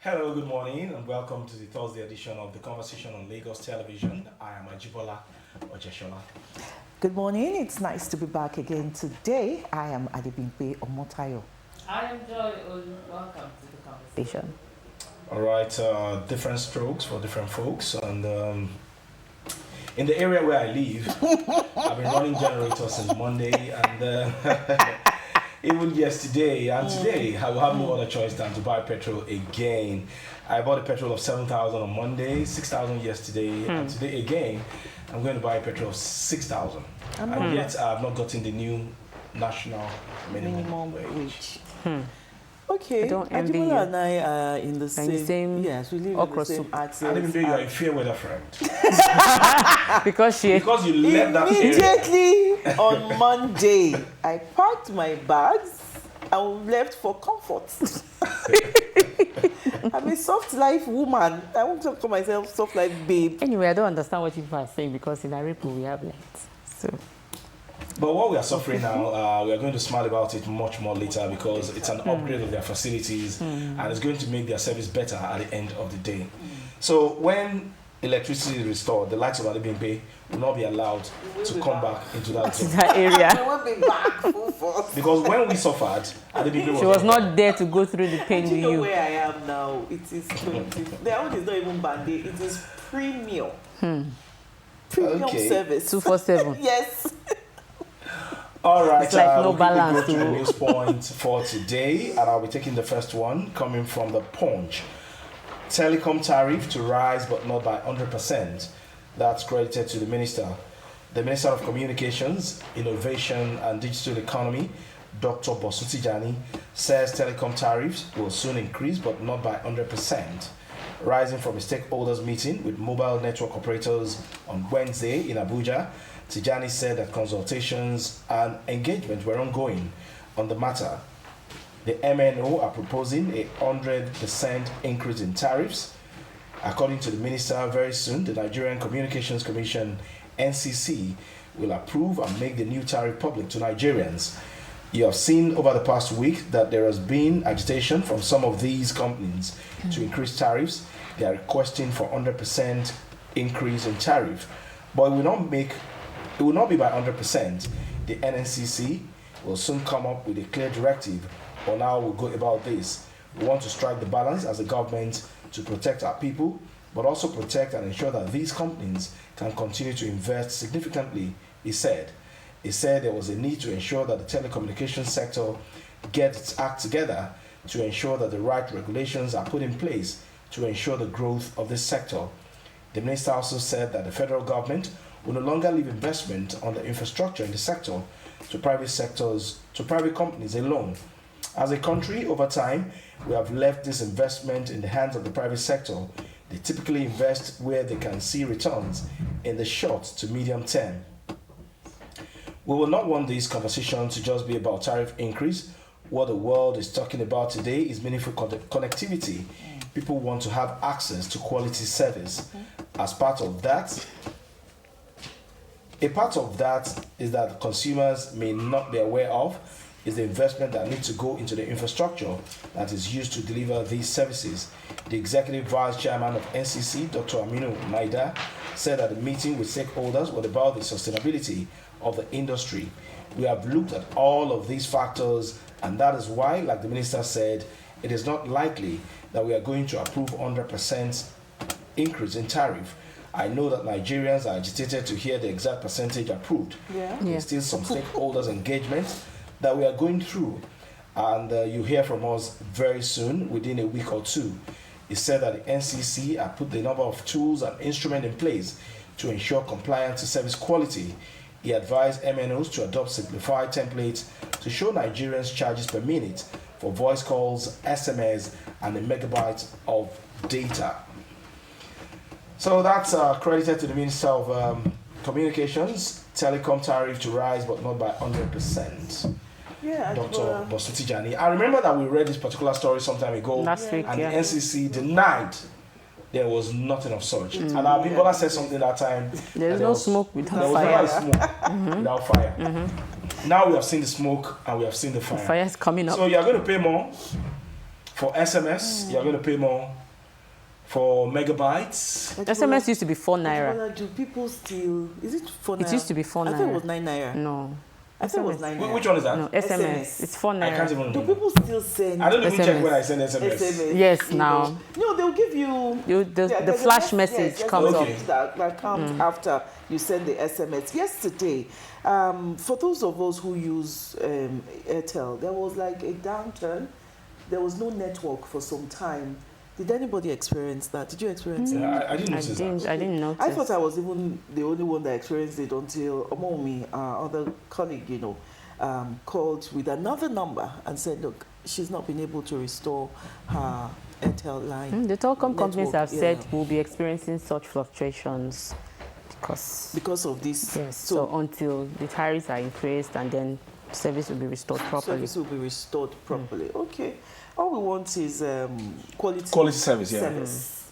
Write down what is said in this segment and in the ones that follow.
Hello, good morning, and welcome to the Thursday edition of the Conversation on Lagos Television. I am Ajibola Ojeshola. Good morning. It's nice to be back again today. I am Adebimpe Omotayo. I am Joy Olu. Welcome to the conversation. All right, different strokes for different folks, and in the area where I live, I've been running generators since Monday, and even yesterday and today, I will have no other choice than to buy petrol again. I bought a petrol of 7,000 on Monday, 6,000 yesterday, and today again, I'm going to buy a petrol of 6,000. And yet, I have not gotten the new national minimum wage. Okay, I don't envy you. Ajibola and I are in the same Yes, we live in okra the same soup. access. I didn't know you are a fair weather friend. Because Because you left that area. Immediately on Monday, I packed my bags and left for comfort. I'm a soft life woman. I won't call myself soft life babe. Anyway, I don't understand what you are saying because in Arepo we have light. So But what we are suffering now, we are going to smile about it much more later because it's an upgrade of their facilities and it's going to make their service better at the end of the day. So when electricity is restored, the likes of Adebimpe will not be allowed to come back into that zone. that area. I won't be back full force. Because when we suffered, Adebimpe She was not there to go through the pain Do with you know you. where I am now? It is 20. The own is not even Band-Aid. It is premium. Premium Okay. service. 247. Yes. All right, It's like no we'll quickly balance go to the to- news point for today, and I'll be taking the first one coming from the Punch. Telecom tariff to rise, but not by 100%. That's credited to the minister. The Minister of Communications, Innovation and Digital Economy, Dr. Bosuti Jani, says telecom tariffs will soon increase, but not by 100%. Rising from a stakeholders meeting with mobile network operators on Wednesday in Abuja, Tijani said that consultations and engagement were ongoing on the matter. The MNO are proposing a 100% increase in tariffs. According to the minister, very soon the Nigerian Communications Commission, NCC, will approve and make the new tariff public to Nigerians. You have seen over the past week that there has been agitation from some of these companies to increase tariffs. They are requesting for 100% increase in tariff, but it will not be by 100%. The NNCC will soon come up with a clear directive on how we'll go about this. We want to strike the balance as a government to protect our people, but also protect and ensure that these companies can continue to invest significantly, he said. He said there was a need to ensure that the telecommunications sector gets its act together to ensure that the right regulations are put in place to ensure the growth of this sector. The minister also said that the federal government will no longer leave investment on the infrastructure in the sector to private companies alone. As a country, over time, we have left this investment in the hands of the private sector. They typically invest where they can see returns in the short to medium term. We will not want this conversation to just be about tariff increase. What the world is talking about today is meaningful connectivity. People want to have access to quality service. As part of that, a part of that is that consumers may not be aware of is the investment that needs to go into the infrastructure that is used to deliver these services. The Executive Vice Chairman of NCC, Dr. Aminu Maida, said at the meeting with stakeholders was about the sustainability of the industry. We have looked at all of these factors, and that is why, like the minister said, it is not likely that we are going to approve 100% increase in tariff. I know that Nigerians are agitated to hear the exact percentage approved. Yeah. There's still some stakeholders engagement that we are going through, and you hear from us very soon, within a week or two. He said that the NCC have put the number of tools and instruments in place to ensure compliance to service quality. He advised MNOs to adopt simplified templates to show Nigerians charges per minute for voice calls, SMS, and a megabyte of data. So that's credited to the Minister of Communications. Telecom tariff to rise, but not by 100%. Yeah, Dr. Bosuti Jani. I remember that we read this particular story some time ago, Last week, and yeah. the NCC denied there was nothing of such. And Abimbola said something that time. There's that no smoke without there was fire. never smoke without fire. Now we have seen the smoke and we have seen the fire. Fire is coming up. So you are going to pay more For SMS, you're going to pay more. For megabytes, SMS used to be 4 naira. Do people still? Is it 4 naira? It used to be 4 naira. I thought it was 9 naira. No. I thought it was 9 naira. Which one is that? No, SMS. It's 4 naira. I can't even Do remember. people still send? I don't even SMS. check when I send SMS. Yes, you now. know? No, they'll give you. The there's a flash message, message yes, comes Okay. up. that comes after you send the SMS. Yesterday, for those of us who use Airtel, there was like a downturn. There was no network for some time. Did anybody experience that? Did you experience it? Yeah, I didn't notice that. I didn't notice. I thought I was even the only one that experienced it until Omomi, our other colleague, called with another number and said, look, she's not been able to restore her Airtel line. The telecom companies network, have said yeah. we'll be experiencing such fluctuations Because of this. yes. So until the tariffs are increased and then service will be restored properly. Service will be restored properly. Okay. All we want is Quality service, yeah. service,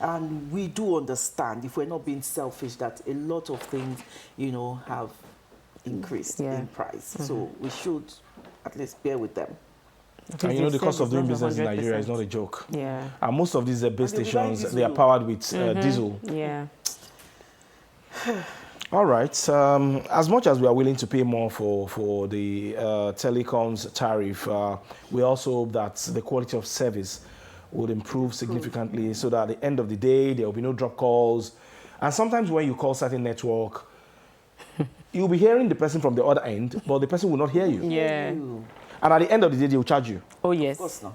and we do understand, if we're not being selfish, that a lot of things, have increased in price. So we should at least bear with them. And the cost of doing business in 100%. Nigeria is not a joke. Yeah. And most of these base And they rely stations, they are powered with diesel. Yeah. All right. As much as we are willing to pay more for the telecoms tariff, we also hope that the quality of service would improve significantly so that at the end of the day, there will be no drop calls. And sometimes when you call certain network, you'll be hearing the person from the other end, but the person will not hear you. Yeah. Ew. And at the end of the day, they will charge you. Oh yes. Of course not.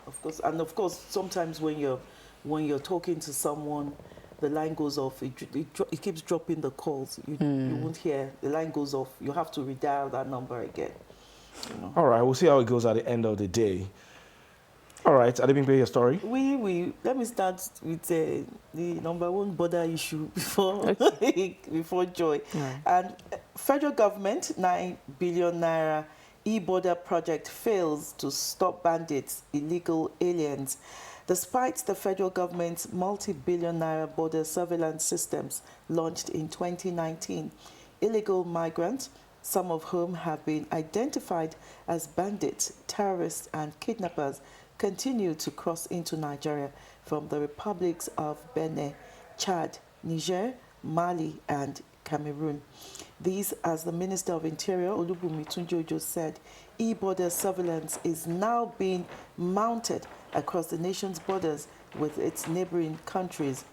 Of course. And of course, sometimes when you're talking to someone, the line goes off, it keeps dropping the calls. You won't hear, the line goes off. You have to redial that number again. All right, we'll see how it goes at the end of the day. All right, Adebimpe, your story? Let me start with the number one border issue before before Joy. Yeah. And federal government, 9 billion naira e-border project fails to stop bandits, illegal aliens. Despite the federal government's multi-billion naira border surveillance systems launched in 2019, illegal migrants, some of whom have been identified as bandits, terrorists, and kidnappers, continue to cross into Nigeria from the republics of Benin, Chad, Niger, Mali, and Cameroon. These, as the Minister of Interior, Olubunmi Tunji-Ojo, said, e-border surveillance is now being mounted across the nation's borders with its neighboring countries.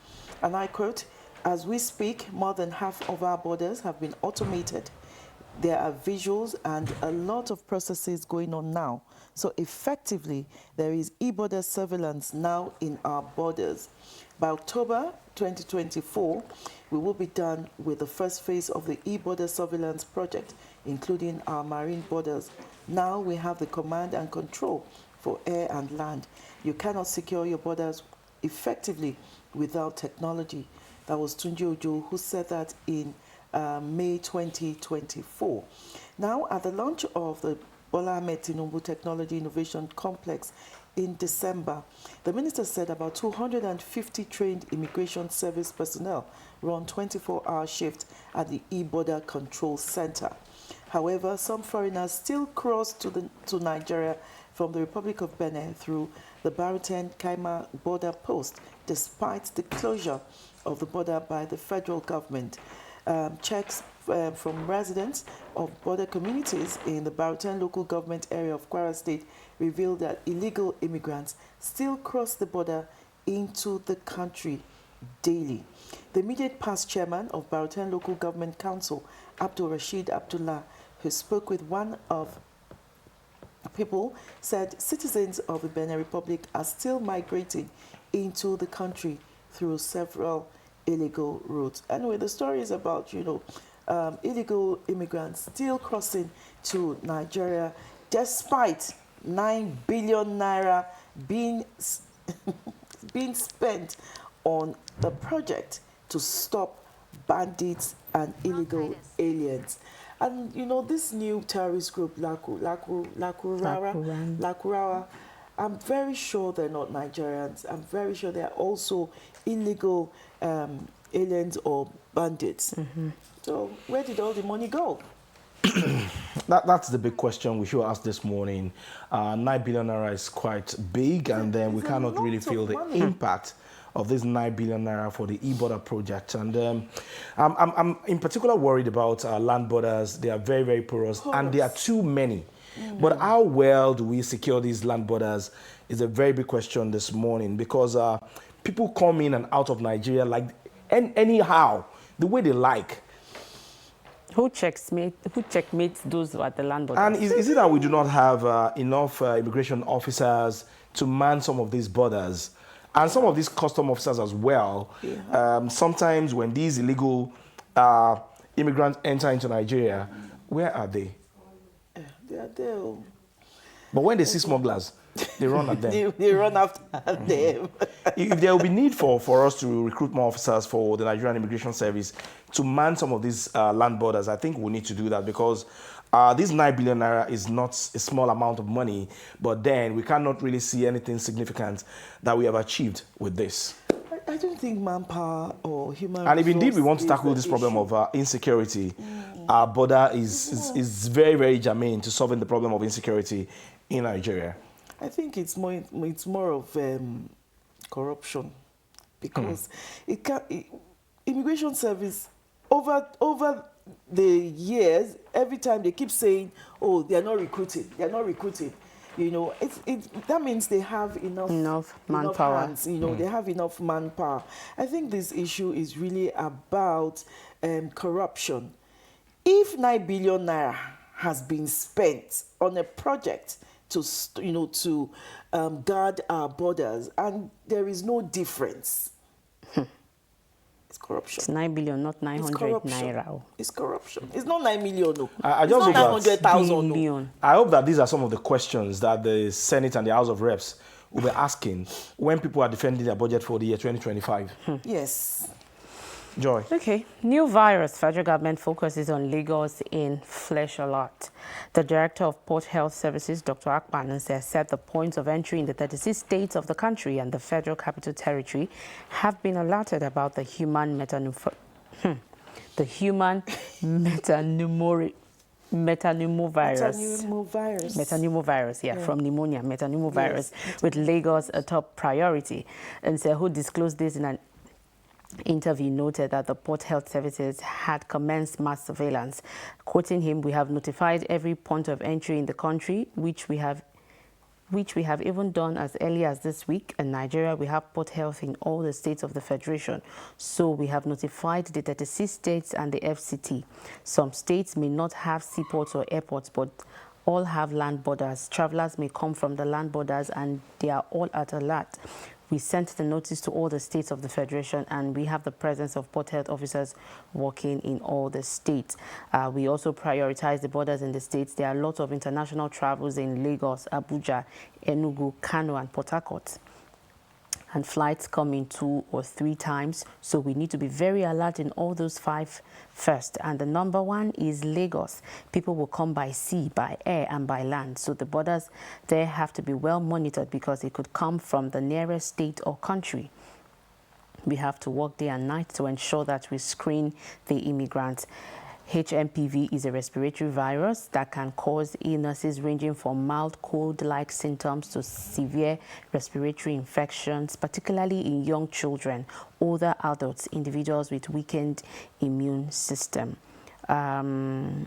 And I quote, as we speak, more than half of our borders have been automated. There are visuals and a lot of processes going on now. So effectively, there is e-border surveillance now in our borders. By October 2024, we will be done with the first phase of the e-border surveillance project, including our marine borders. Now we have the command and control for air and land. You cannot secure your borders effectively without technology. That was Tunji-Ojo who said that in May 2024. Now, at the launch of the Bola Ahmed Tinubu Technology Innovation Complex in December, the minister said about 250 trained immigration service personnel run 24-hour shifts at the e-border control center. However, some foreigners still cross to Nigeria from the Republic of Benin through the Baruten Kaima border post, despite the closure of the border by the federal government. Checks from residents of border communities in the Baruten local government area of Kwara State revealed that illegal immigrants still cross the border into the country daily. The immediate past chairman of Baruten Local Government Council, Abdul Rashid Abdullah, who spoke with one of people, said citizens of the Benin Republic are still migrating into the country through several illegal routes. Anyway, the story is about, illegal immigrants still crossing to Nigeria despite 9 billion naira being spent on the project to stop bandits and illegal aliens. And this new terrorist group, Lakurawa, I'm very sure they're not Nigerians. I'm very sure they're also illegal aliens or bandits. So where did all the money go? That's the big question we should ask this morning. 9 billion naira is quite big, and then we It's a cannot really lot feel of the money. impact of this 9 billion naira for the e-border project. And I'm in particular worried about land borders. They are very, very porous, and there are too many. But how well do we secure these land borders is a very big question this morning, because people come in and out of Nigeria like anyhow, the way they like. Who checkmates those at the land borders? And is it that we do not have enough immigration officers to man some of these borders? And some of these custom officers as well. Sometimes when these illegal immigrants enter into Nigeria, where are they? They are there. But when they see smugglers, they run at them. They run after them. If there will be need for us to recruit more officers for the Nigerian Immigration Service to man some of these land borders, I think we need to do that, because this 9 billion naira is not a small amount of money, but then we cannot really see anything significant that we have achieved with this. I don't think manpower or human And if indeed we resource want to is tackle the this problem issue. of insecurity, our border is very, very germane to solving the problem of insecurity in Nigeria. I think it's more of corruption, because immigration service over the years, every time they keep saying, "Oh, they are not recruiting. They are not recruiting." You know, that means they have enough manpower. hands, you know, they have enough manpower. I think this issue is really about corruption. If 9 billion naira has been spent on a project to guard our borders, and there is no difference, it's corruption. It's 9 billion, not 900 naira. It's corruption. It's not 9 million. No. I It's just not hope that 900,000. No. Billion. I hope that these are some of the questions that the Senate and the House of Reps will be asking when people are defending their budget for the year 2025. Yes. Joy. Okay, new virus. Federal government focuses on Lagos in Flesh Alert. The Director of Port Health Services, Dr. Akpan, said the points of entry in the 36 states of the country and the Federal Capital Territory have been alerted about the human metapneumovirus, from pneumonia, metapneumovirus, yes, with Lagos a top priority. And so who disclosed this in an interview noted that the Port Health Services had commenced mass surveillance. Quoting him, "We have notified every point of entry in the country, which we have even done as early as this week. In Nigeria, we have Port Health in all the states of the Federation. So we have notified the 36 states and the FCT. Some states may not have seaports or airports, but all have land borders. Travelers may come from the land borders and they are all at alert. We sent the notice to all the states of the Federation, and we have the presence of Port Health officers working in all the states. We also prioritize the borders in the states. There are a lot of international travels in Lagos, Abuja, Enugu, Kano, and Port Harcourt. And flights come in 2 or 3 times, so we need to be very alert in all those 5 first. And the number one is Lagos. People will come by sea, by air, and by land. So the borders there have to be well monitored, because it could come from the nearest state or country. We have to work day and night to ensure that we screen the immigrants. HMPV is a respiratory virus that can cause illnesses ranging from mild cold-like symptoms to severe respiratory infections, particularly in young children, older adults, individuals with weakened immune system. The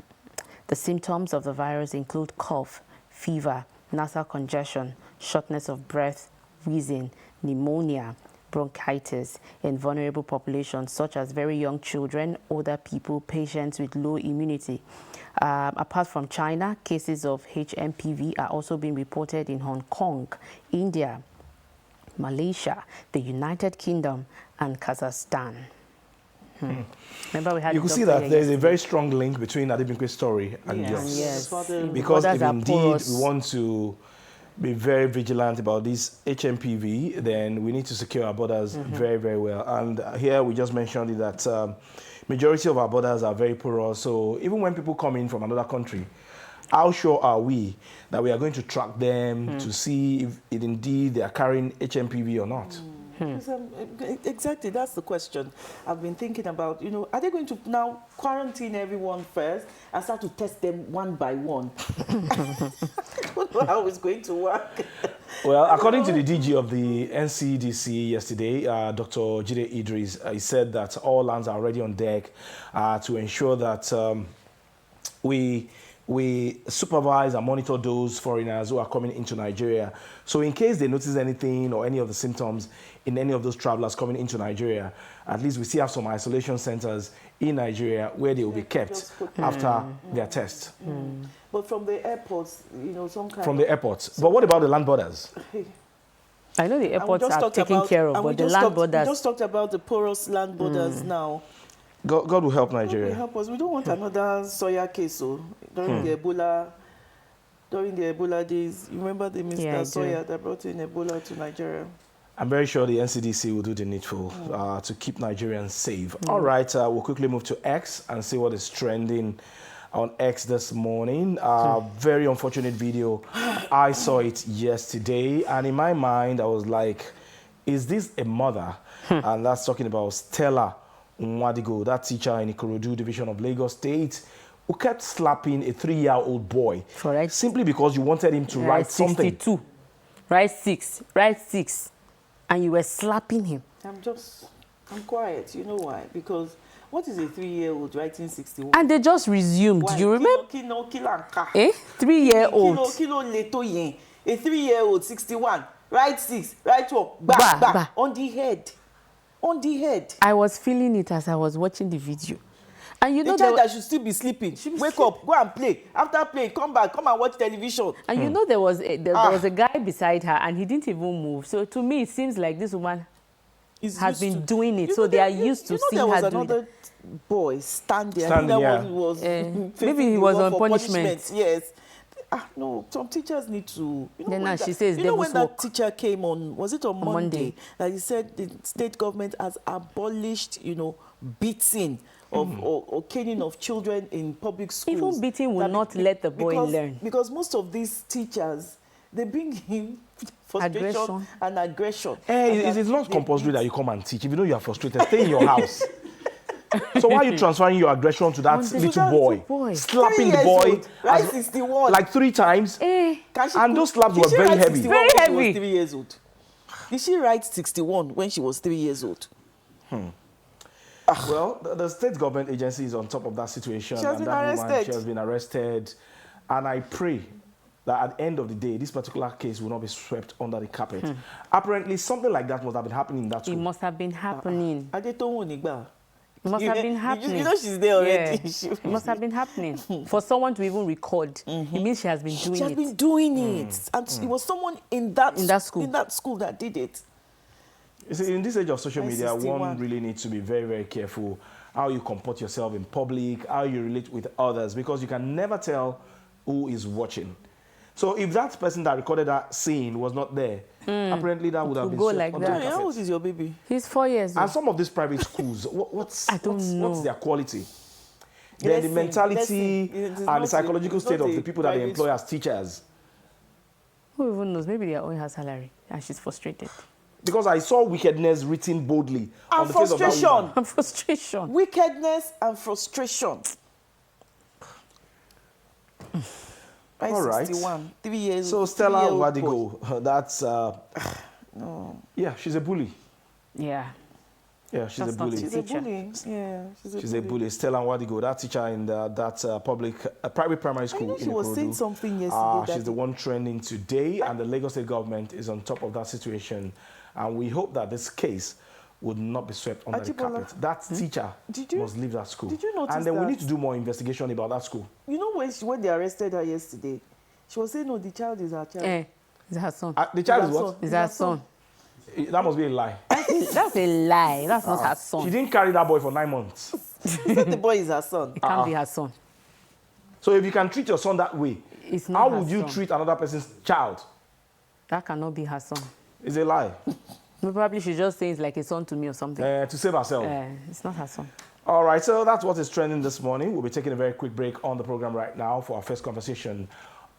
symptoms of the virus include cough, fever, nasal congestion, shortness of breath, wheezing, pneumonia, bronchitis in vulnerable populations such as very young children, older people, patients with low immunity. Apart from China, cases of HMPV are also being reported in Hong Kong, India, Malaysia, the United Kingdom, and Kazakhstan. Remember we had You could see that there's a very strong link between Adebimpe's story and yours. Yes. Because if indeed porous. we want to be very vigilant about this HMPV, then we need to secure our borders very, very well. And here we just mentioned that majority of our borders are very porous. So even when people come in from another country, how sure are we that we are going to track them to see if indeed they are carrying HMPV or not? Because, exactly, that's the question I've been thinking about. You know, are they going to now quarantine everyone first and start to test them one by one? I don't know how it's going to work. Well, according to the DG of the NCDC yesterday, Dr. Jide Idris, he said that all hands are already on deck to ensure that we supervise and monitor those foreigners who are coming into Nigeria. So in case they notice anything or any of the symptoms in any of those travelers coming into Nigeria, at least we still have some isolation centers in Nigeria where they will be kept after their test. But from the airports, you know, some kind From the airports. But what about the land borders? I know the airports are taken care of, but the land borders... We just talked about the porous land borders now. God will help God will Nigeria. help us. We don't want another Soya case. So during the Ebola days, you remember the Mr. Soya that brought in Ebola to Nigeria? I'm very sure the NCDC will do the needful to keep Nigerians safe. All right, we'll quickly move to X and see what is trending on X this morning. Very unfortunate video. I saw it yesterday, and in my mind, I was like, is this a mother? And that's talking about Stella Nwadigo, that teacher in Ikorodu division of Lagos State, who kept slapping a 3-year-old boy simply because you wanted him to write something. 62, write 6, and you were slapping him. I'm quiet. You know why? Because what is a 3-year-old writing 61? And they just resumed. Why? You remember? Kilo, 3-year-old. A 3-year-old, 61, write 6, write 1, on the head. On the head. I was feeling it as I was watching the video. And you know the child that should still be sleeping. Wake up, go and play. After playing, come back, come and watch television. And you know there was a guy beside her and he didn't even move. So to me, it seems like this woman has been doing it. So they are used to seeing her doing it. There was another boy standing. Maybe he was on punishment. Yes. No, some teachers need to... she says you know when that teacher came on, was it on Monday? That he said the state government has abolished, you know, beating or caning of children in public schools. Even beating will not let the boy learn. Because most of these teachers, they bring in frustration and aggression. It is not compulsory that you come and teach. If you know you are frustrated, stay in your house. So why are you transferring your aggression to that little boy? Slapping the boy right 61. Like 3 times. And those slaps were very heavy. Very heavy. When she was 3 years old. Did she write 61 when she was 3 years old? Well, the state government agency is on top of that situation. She has been arrested. She has been arrested. And I pray that at the end of the day, this particular case will not be swept under the carpet. Apparently, something like that must have been happening in that school. It must have been happening. It must have been happening. You know she's there already. Yeah. It must have been happening. For someone to even record, it means she has been doing it. She has been doing it. And it was someone in that school that did it. You see, in this age of social media, one really needs to be very, very careful how you comport yourself in public, how you relate with others, because you can never tell who is watching. So if that person that recorded that scene was not there, apparently that would have been go like that. How old is your baby? He's 4 years old. And some of these private schools, what's their quality? Then the mentality and the psychological state of the people that they employ as teachers. Who even knows? Maybe they are owing her salary and she's frustrated. Because I saw wickedness written boldly on the face of that woman. And frustration. Wickedness and frustration. All right. 61, 3 years. So Stella Nwadigo, that's yeah, she's a bully. Yeah. Yeah, she's a bully. She's a bully. Yeah, she's a bully. Stella Nwadigo, that teacher in that private primary school. I know she was saying something yesterday. She's the one trending today, and the Lagos State government is on top of that situation. And we hope that this case would not be swept under the carpet. That teacher must leave that school. Did you notice and then we need to do more investigation about that school. You know when they arrested her yesterday, she was saying, no, the child is her child. It's her son. The child is what? It's her son. That must be a lie. That's a lie. That's not her son. She didn't carry that boy for 9 months. She said the boy is her son. It can't be her son. So if you can treat your son that way, how would you treat another person's child? That cannot be her son. It's a lie. Probably she just says like a son to me or something. To save herself. It's not her son. All right, so that's what is trending this morning. We'll be taking a very quick break on the program right now for our first conversation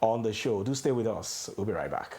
on the show. Do stay with us. We'll be right back.